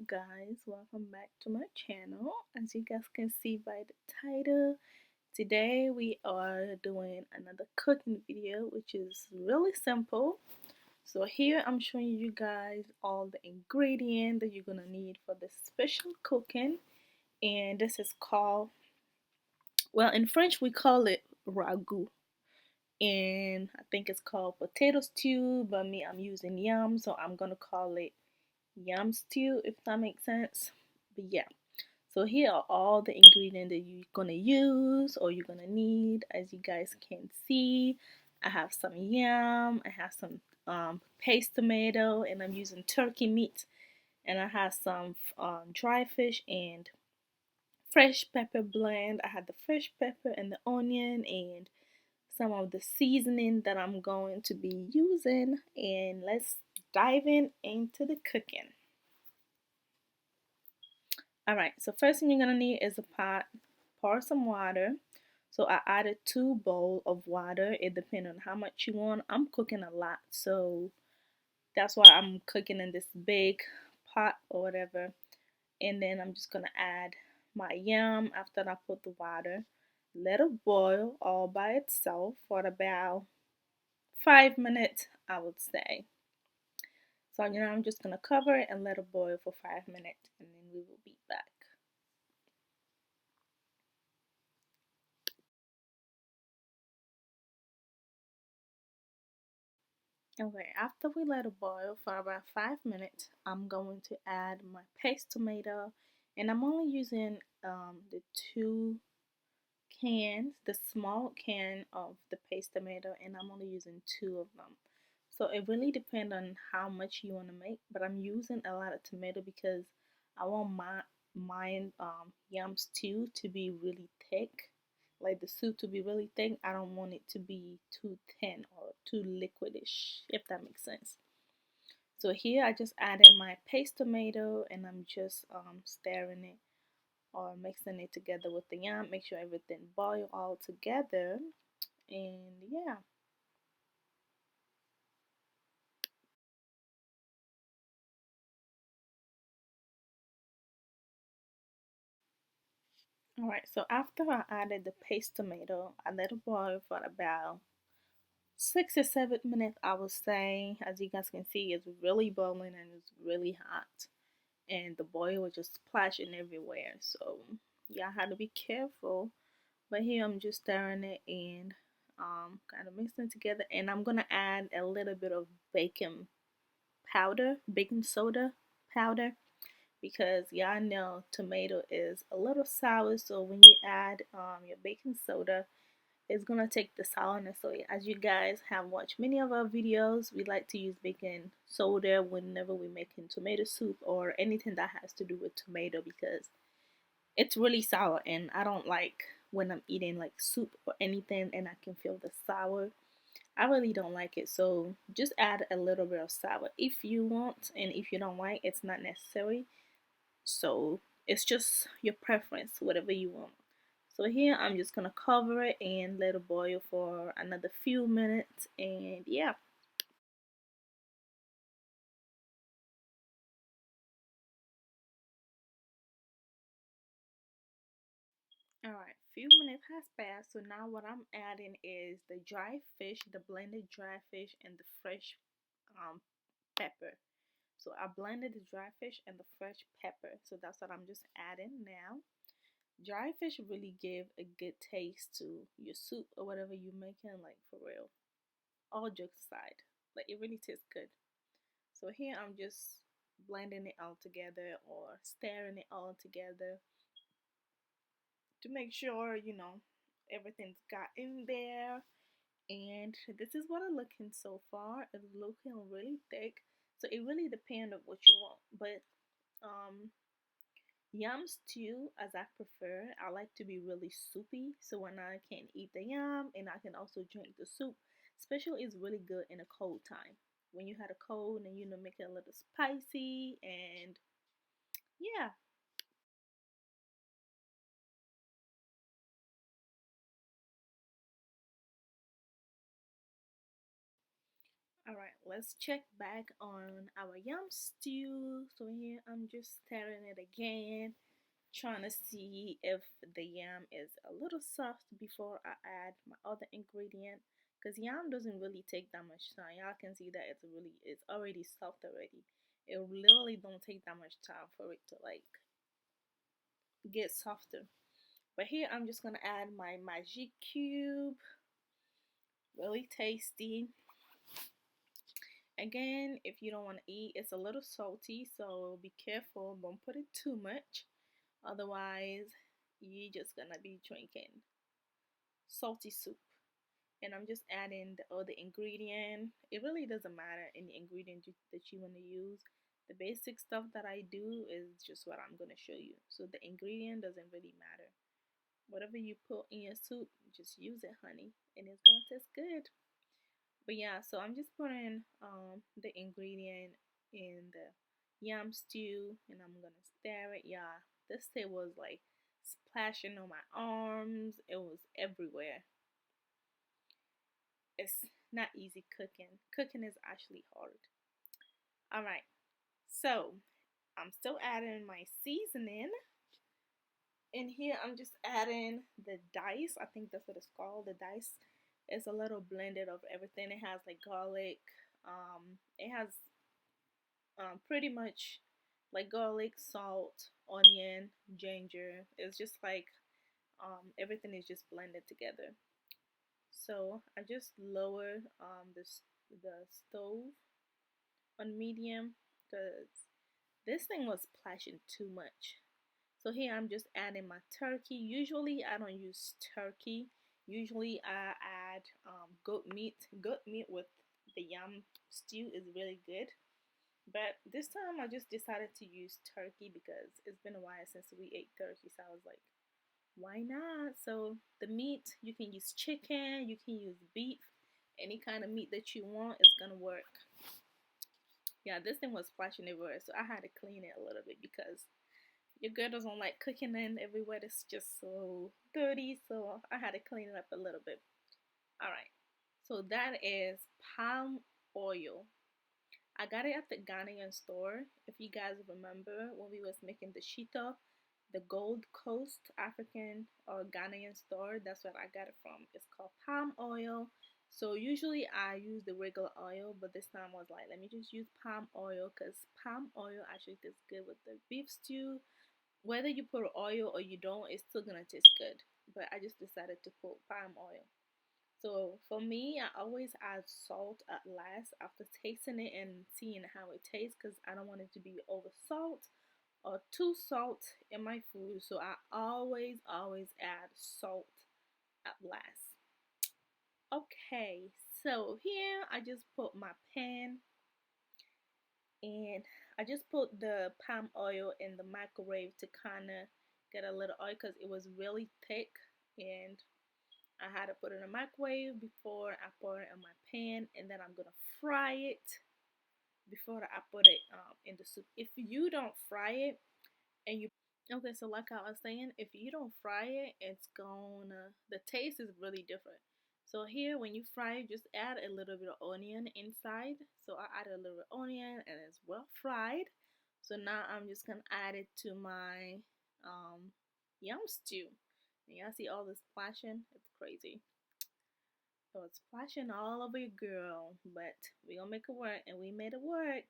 up, guys? Welcome back to my channel. As you guys can see by the title, today we are doing another cooking video, which is really simple. So here I'm showing you guys all the ingredients that you're gonna need for this special cooking, and this is called, well, in French we call it ragout, and I think it's called potato stew, but me, I'm using yam, so I'm gonna call it yam stew, if that makes sense. But yeah, so here are all the ingredients that you're gonna use or you're gonna need. As you guys can see, I have some yam, I have some paste tomato, and I'm using turkey meat, and I have some dry fish and fresh pepper blend. I have the fresh pepper and the onion and some of the seasoning that I'm going to be using, and let's dive in into the cooking. Alright, so first thing you're gonna need is a pot. Pour some water. So I added 2 bowls of water. It depends on how much you want. I'm cooking a lot, so that's why I'm cooking in this big pot or whatever. And then I'm just gonna add my yam after I put the water. Let it boil all by itself for about 5 minutes, I would say. So I'm just gonna cover it and let it boil for 5 minutes, and then we will be back. Okay, after we let it boil for about 5 minutes, I'm going to add my paste tomato, and I'm only using the 2 cans, the small can of the paste tomato, and I'm only using 2 of them. So it really depends on how much you want to make, but I'm using a lot of tomato because I want my yam stew to be really thick, like the soup to be really thick. I don't want it to be too thin or too liquidish, if that makes sense. So here I just added my paste tomato, and I'm just stirring it or mixing it together with the yam. Make sure everything boil all together, and yeah. Alright, so after I added the paste tomato, I let it boil for about 6 or 7 minutes, I would say. As you guys can see, it's really boiling and it's really hot, and the boil was just splashing everywhere. So yeah, I had to be careful. But here I'm just stirring it and kind of mixing it together, and I'm gonna add a little bit of baking powder, baking soda powder, because y'all know tomato is a little sour, so when you add your baking soda, it's gonna take the sourness away. As you guys have watched many of our videos, we like to use baking soda whenever we're making tomato soup or anything that has to do with tomato, because it's really sour, and I don't like when I'm eating like soup or anything and I can feel the sour. I really don't like it, so just add a little bit of sour if you want, and if you don't like, it's not necessary. So it's just your preference, whatever you want. So here I'm just gonna cover it and let it boil for another few minutes, and yeah. Alright, few minutes has passed, so now what I'm adding is the dry fish, the blended dry fish, and the fresh um, pepper. So I blended the dry fish and the fresh pepper, so that's what I'm just adding now. Dry fish really give a good taste to your soup or whatever you're making, like for real. All jokes aside, like it really tastes good. So here I'm just blending it all together or stirring it all together to make sure everything's got in there. And this is what I'm looking so far. It's looking really thick, so it really depends on what you want. But um yam stew, as I prefer, I like to be really soupy, so when I can eat the yam and I can also drink the soup, especially is really good in a cold time, when you had a cold and make it a little spicy. And yeah. Alright, let's check back on our yam stew. So here I'm just stirring it again, trying to see if the yam is a little soft before I add my other ingredient. Because yam doesn't really take that much time. Y'all can see that it's already soft already. It literally don't take that much time for it to like get softer. But here I'm just gonna add my magic cube. Really tasty. Again, if you don't want to eat, it's a little salty, so be careful. Don't put it too much. Otherwise, you're just gonna be drinking salty soup. And I'm just adding the other ingredient. It really doesn't matter any ingredient that you want to use. The basic stuff that I do is just what I'm gonna show you. So the ingredient doesn't really matter. Whatever you put in your soup, just use it, honey, and it's gonna taste good. But yeah, so I'm just putting the ingredient in the yam stew and I'm gonna stir it. Yeah, this thing was like splashing on my arms. It was everywhere. It's not easy cooking. Cooking is actually hard. Alright, so I'm still adding my seasoning. In here I'm just adding the dice. I think that's what it's called. The dice is a little blended of everything. It has like garlic, it has pretty much like garlic, salt, onion, ginger. It's just like everything is just blended together. So I just lowered the stove on medium because this thing was splashing too much. So here I'm just adding my turkey. Usually I don't use turkey. Usually I add goat meat. Goat meat with the yam stew is really good. But this time I just decided to use turkey because it's been a while since we ate turkey. So I was like, why not? So the meat, you can use chicken, you can use beef, any kind of meat that you want is gonna work. Yeah, this thing was splashing everywhere, so I had to clean it a little bit because your girl doesn't like cooking in everywhere. It's just so dirty, so I had to clean it up a little bit. Alright, so that is palm oil. I got it at the Ghanaian store. If you guys remember when we was making the shito, the Gold Coast African or Ghanaian store, that's what I got it from. It's called palm oil. So usually I use the regular oil, but this time I was like, let me just use palm oil because palm oil actually tastes good with the beef stew. Whether you put oil or you don't, it's still gonna taste good. But I just decided to put palm oil. So for me, I always add salt at last after tasting it and seeing how it tastes because I don't want it to be over salt or too salt in my food. So I always add salt at last. Okay, so here I just put my pan and I just put the palm oil in the microwave to kind of get a little oil because it was really thick and I had to put it in the microwave before I put it in my pan, and then I'm gonna fry it before I put it in the soup. If you don't fry it and you okay, so like I was saying, if you don't fry it, it's gonna the taste is really different. So here, when you fry it, just add a little bit of onion inside. So I added a little bit of onion, and it's well fried. So now I'm just gonna add it to my yam stew. And y'all see all this splashing? It's crazy. So it's splashing all over your girl, but we gonna make it work, and we made it work.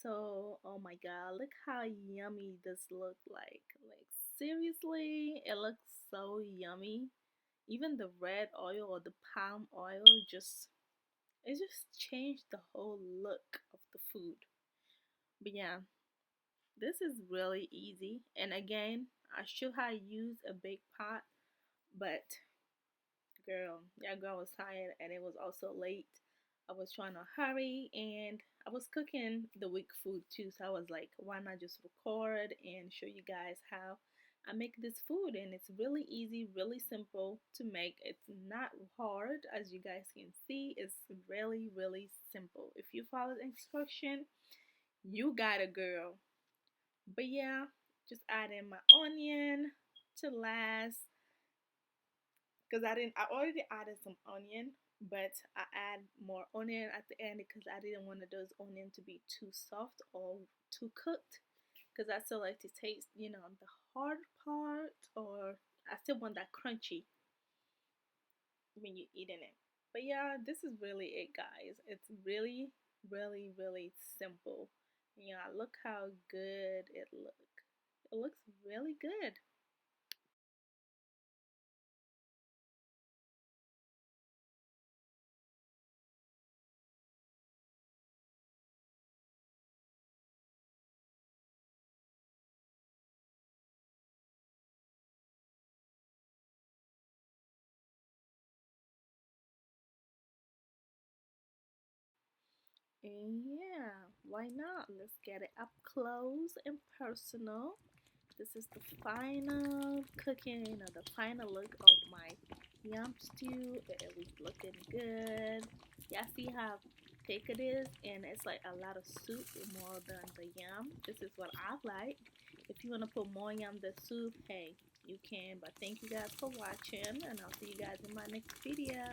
So, oh my god, look how yummy this look like. Like seriously, it looks so yummy. Even the red oil or the palm oil just it just changed the whole look of the food. But yeah, this is really easy. And again, I should have used a big pot, but girl, yeah, girl was tired and it was also late. I was trying to hurry and I was cooking the week food too. So I was like, why not just record and show you guys how I make this food? And it's really easy, really simple to make. It's not hard as you guys can see. It's really simple. If you follow the instruction, you got a girl. But yeah, just add in my onion to last because I already added some onion but I add more onion at the end because I didn't want those onions to be too soft or too cooked, because I still like to taste, the hard part, or I still want that crunchy when you're eating it. But yeah, this is really it, guys. It's really, really, really simple. Yeah, look how good it looks. It looks really good. And yeah, why not? Let's get it up close and personal. This is the final cooking, the final look of my yam stew. It was looking good. Y'all see how thick it is, and it's like a lot of soup more than the yam. This is what I like. If you want to put more yam than soup, hey, you can. But thank you guys for watching, and I'll see you guys in my next video.